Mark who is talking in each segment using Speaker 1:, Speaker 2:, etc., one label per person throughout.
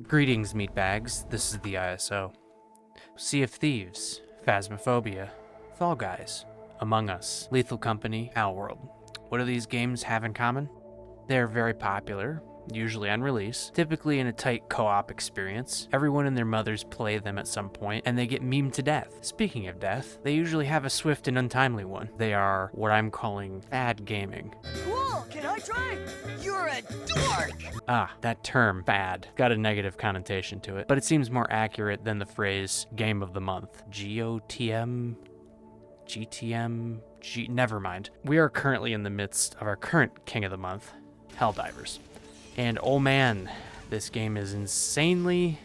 Speaker 1: Greetings, meatbags. This is the ISO. Sea of Thieves, Phasmophobia, Fall Guys, Among Us, Lethal Company, Palworld. What do these games have in common? They're very popular, usually on release, typically in a tight co-op experience. Everyone and their mothers play them at some point, and they get memed to death. Speaking of death, they usually have a swift and untimely one. They are what I'm calling fad gaming.
Speaker 2: Cool, can I try? You're a dork!
Speaker 1: Ah, that term, fad, got a negative connotation to it, but it seems more accurate than the phrase game of the month. GOTM? GTM? Never mind. We are currently in the midst of our current king of the month, Helldivers. And oh man, this game is insanely...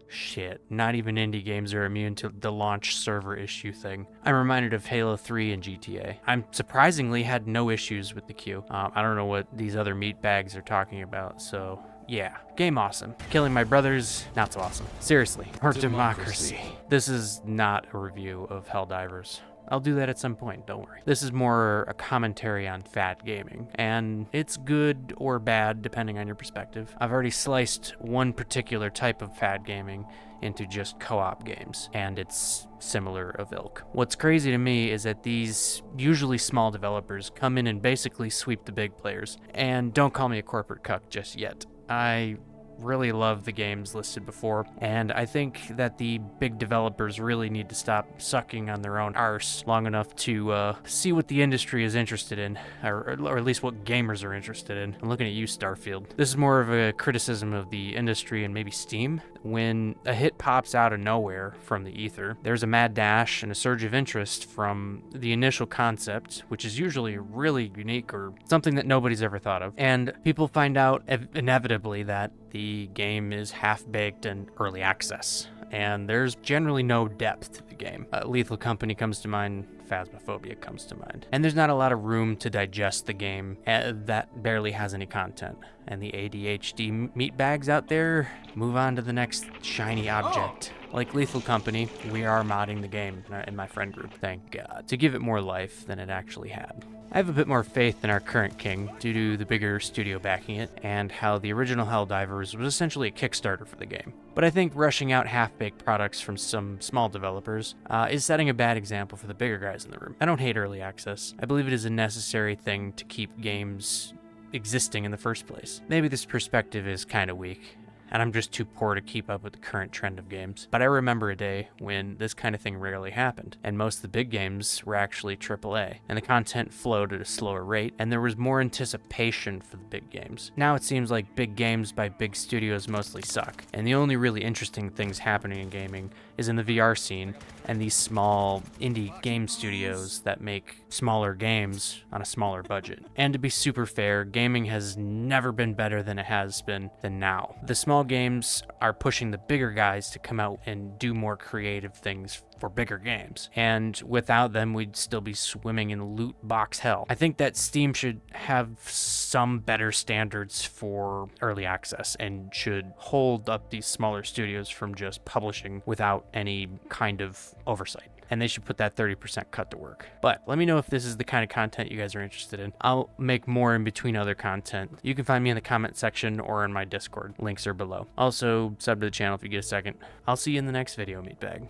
Speaker 1: Shit, not even indie games are immune to the launch server issue thing. I'm reminded of Halo 3 and GTA. I'm surprisingly had no issues with the queue. I don't know what these other meatbags are talking about, so yeah. Game awesome. Killing my brothers, not so awesome. Seriously, or democracy. This is not a review of Helldivers. I'll do that at some point, don't worry. This is more a commentary on fad gaming, and it's good or bad depending on your perspective. I've already sliced one particular type of fad gaming into just co-op games, and it's similar of ilk. What's crazy to me is that these usually small developers come in and basically sweep the big players, and don't call me a corporate cuck just yet. I really love the games listed before, and I think that the big developers really need to stop sucking on their own arse long enough to see what the industry is interested in, or at least what gamers are interested in. I'm looking at you, Starfield. This is more of a criticism of the industry and maybe Steam. When a hit pops out of nowhere from the ether, there's a mad dash and a surge of interest from the initial concept, which is usually really unique or something that nobody's ever thought of, and people find out inevitably that the game is half-baked and early access, and there's generally no depth to the game. Lethal Company comes to mind, Phasmophobia comes to mind. And there's not a lot of room to digest the game that barely has any content. And the ADHD meatbags out there move on to the next shiny object. Like Lethal Company, we are modding the game in my friend group, thank God, to give it more life than it actually had. I have a bit more faith in our current king due to the bigger studio backing it and how the original Helldivers was essentially a Kickstarter for the game. But I think rushing out half-baked products from some small developers is setting a bad example for the bigger guys in the room. I don't hate early access. I believe it is a necessary thing to keep games existing in the first place. Maybe this perspective is kind of weak, and I'm just too poor to keep up with the current trend of games. But I remember a day when this kind of thing rarely happened, and most of the big games were actually AAA, and the content flowed at a slower rate, and there was more anticipation for the big games. Now it seems like big games by big studios mostly suck, and the only really interesting things happening in gaming is in the VR scene and these small indie game studios that make smaller games on a smaller budget. And to be super fair, gaming has never been better than it has been than now. The small games are pushing the bigger guys to come out and do more creative things for bigger games. And without them, we'd still be swimming in loot box hell. I think that Steam should have some better standards for early access and should hold up these smaller studios from just publishing without any kind of oversight. And they should put that 30% cut to work. But let me know if this is the kind of content you guys are interested in. I'll make more in between other content. You can find me in the comment section or in my Discord. Links are below. Also, sub to the channel if you get a second. I'll see you in the next video, meatbag.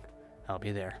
Speaker 1: I'll be there.